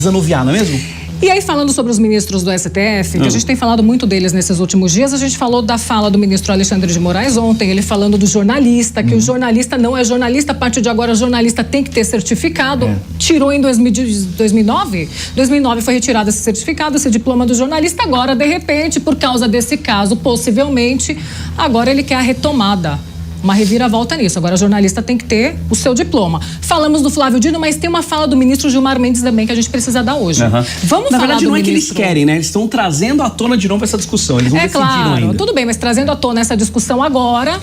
desanuviar, não é mesmo? E aí, falando sobre os ministros do STF, que a gente tem falado muito deles nesses últimos dias, a gente falou da fala do ministro Alexandre de Moraes ontem, ele falando do jornalista, que o jornalista não é jornalista, a partir de agora o jornalista tem que ter certificado, tirou em 2009? 2009 foi retirado esse certificado, esse diploma do jornalista, agora, de repente, por causa desse caso, possivelmente, agora ele quer a retomada. Uma reviravolta nisso. Agora, o jornalista tem que ter o seu diploma. Falamos do Flávio Dino, mas tem uma fala do ministro Gilmar Mendes também que a gente precisa dar hoje. Vamos Na falar verdade, do não é ministro... que eles querem, né? Eles estão trazendo à tona de novo essa discussão. Eles não decidiram claro, ainda. tudo bem, mas trazendo à tona essa discussão agora,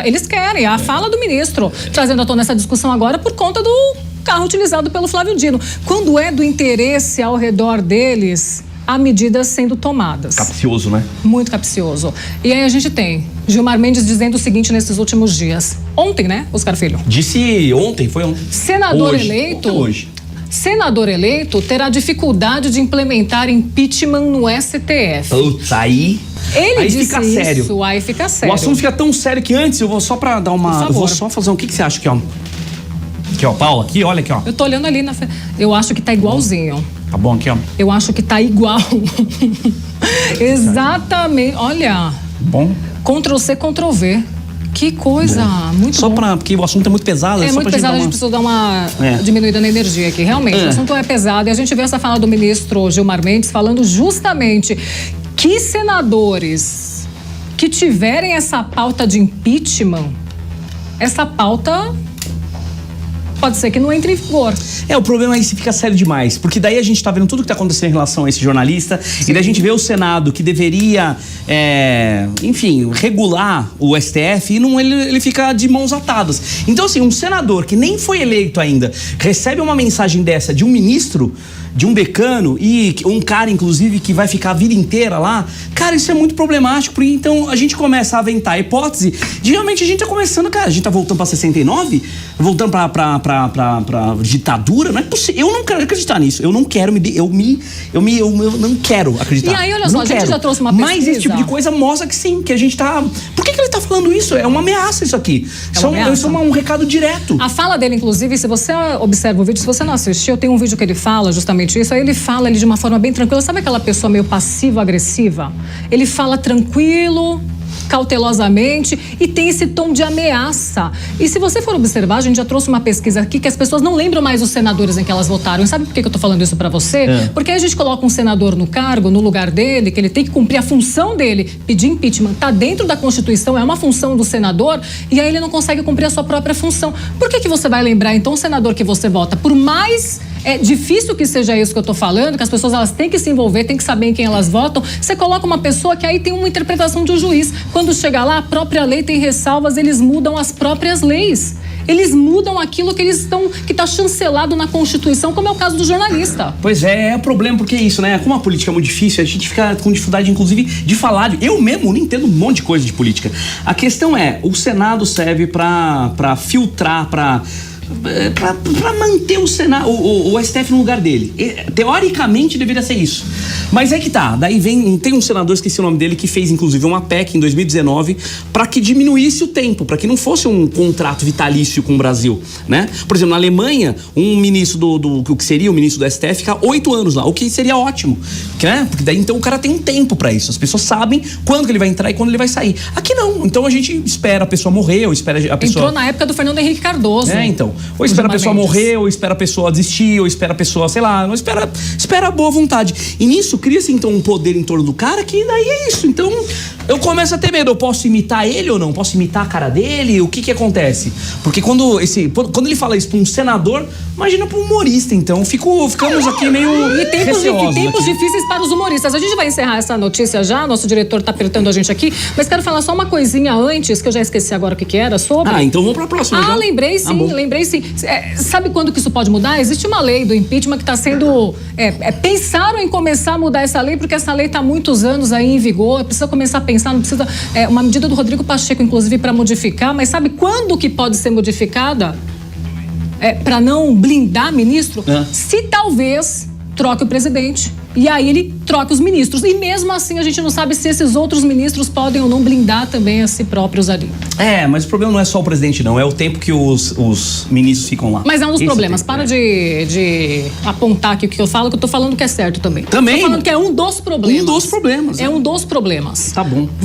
eles querem a fala do ministro, trazendo à tona essa discussão agora por conta do carro utilizado pelo Flávio Dino. Quando é do interesse ao redor deles, há medidas sendo tomadas. Capcioso, né? Muito capcioso. E aí a gente tem Gilmar Mendes dizendo o seguinte nesses últimos dias. Ontem, né, Oscar Filho? Disse ontem, foi ontem. Senador eleito... Ontem, hoje. Senador eleito terá dificuldade de implementar impeachment no STF. Putz, aí Ele fica disse sério. isso, aí fica sério. O assunto fica tão sério que antes eu vou só pra dar uma... Por favor. Eu vou só fazer um... O que você acha aqui, ó? Aqui, ó, Paula, aqui, olha aqui, ó. Eu tô olhando ali na... Eu acho que tá igualzinho. Tá bom aqui, ó. Eu acho que tá igual. Exatamente. Olha. Bom. Ctrl+C, Ctrl+V. Que coisa. Muito só bom. Porque o assunto é muito pesado. É muito pesado, a gente precisa dar uma diminuída na energia aqui. Realmente, o assunto é pesado. E a gente vê essa fala do ministro Gilmar Mendes falando justamente que senadores que tiverem essa pauta de impeachment, essa pauta... pode ser que não entre em vigor. O problema é que fica sério demais, porque daí a gente tá vendo tudo que tá acontecendo em relação a esse jornalista, e daí a gente vê o Senado que deveria, enfim, regular o STF, e não, ele fica de mãos atadas. Então, assim, um senador que nem foi eleito ainda, recebe uma mensagem dessa de um ministro, de um decano, e um cara, inclusive, que vai ficar a vida inteira lá, cara, isso é muito problemático, porque então a gente começa a aventar a hipótese de realmente a gente tá começando, cara, a gente tá voltando pra 69, voltando pra ditadura, não é possível, eu não quero acreditar nisso, eu não quero eu não quero acreditar. E aí, olha só, a gente já trouxe uma pesquisa. Mas esse tipo de coisa mostra que sim, que a gente tá... Por que ele tá falando isso? É uma ameaça isso aqui. Isso é um recado direto. A fala dele, inclusive, se você observa o vídeo, se você não assistiu, tem um vídeo que ele fala justamente isso, aí ele fala de uma forma bem tranquila. Sabe aquela pessoa meio passivo-agressiva? Ele fala tranquilo, cautelosamente, e tem esse tom de ameaça. E se você for observar, a gente já trouxe uma pesquisa aqui que as pessoas não lembram mais os senadores em que elas votaram. E sabe por que eu tô falando isso pra você? Porque aí a gente coloca um senador no cargo, no lugar dele, que ele tem que cumprir a função dele, pedir impeachment, tá dentro da Constituição, é uma função do senador, e aí ele não consegue cumprir a sua própria função. Por que você vai lembrar, então, o senador que você vota? Por mais difícil que seja isso que eu tô falando, que as pessoas elas têm que se envolver, têm que saber em quem elas votam, você coloca uma pessoa que aí tem uma interpretação de um juiz. Quando chega lá, a própria lei tem ressalvas, eles mudam as próprias leis. Eles mudam aquilo que que está chancelado na Constituição, como é o caso do jornalista. Pois é o problema, porque é isso, né? Como a política é muito difícil, a gente fica com dificuldade, inclusive, de falar. Eu mesmo não entendo um monte de coisa de política. A questão é, o Senado serve para filtrar, para manter o Senado, o STF no lugar dele. Teoricamente deveria ser isso. Mas é que tá, daí tem um senador, esqueci o nome dele, que fez inclusive uma PEC em 2019 para que diminuísse o tempo, para que não fosse um contrato vitalício com o Brasil, né? Por exemplo, na Alemanha, um ministro do que seria o ministro do STF fica 8 anos lá, o que seria ótimo, né? Porque daí então o cara tem um tempo para isso, as pessoas sabem quando que ele vai entrar e quando ele vai sair. Aqui não, então a gente espera a pessoa morrer, ou espera a pessoa... Entrou na época do Fernando Henrique Cardoso. Então. Ou espera a pessoa morrer, ou espera a pessoa desistir, ou espera a pessoa, sei lá, não espera a boa vontade. E nisso cria-se então um poder em torno do cara que daí é isso. Então eu começo a ter medo. Eu posso imitar ele ou não? Posso imitar a cara dele? O que acontece? Porque quando ele fala isso pra um senador, imagina pra um humorista. Então ficamos aqui meio tempos difíceis para os humoristas. A gente vai encerrar essa notícia já, nosso diretor tá apertando a gente aqui, mas quero falar só uma coisinha antes, que eu já esqueci agora o que era sobre. Então vamos pra próxima. Já. Lembrei sim. Sabe quando que isso pode mudar? Existe uma lei do impeachment que está sendo... pensaram em começar a mudar essa lei, porque essa lei está há muitos anos aí em vigor, precisa começar a pensar, não precisa... uma medida do Rodrigo Pacheco, inclusive, para modificar, mas sabe quando que pode ser modificada? Para não blindar ministro? Se talvez troque o presidente E aí ele troca os ministros. E mesmo assim a gente não sabe se esses outros ministros podem ou não blindar também a si próprios ali. Mas o problema não é só o presidente, não. É o tempo que os ministros ficam lá. Mas é um dos problemas. Para de apontar aqui o que eu falo, que eu tô falando que é certo também. Também? Tô falando que é um dos problemas. Um dos problemas. É um dos problemas. Tá bom.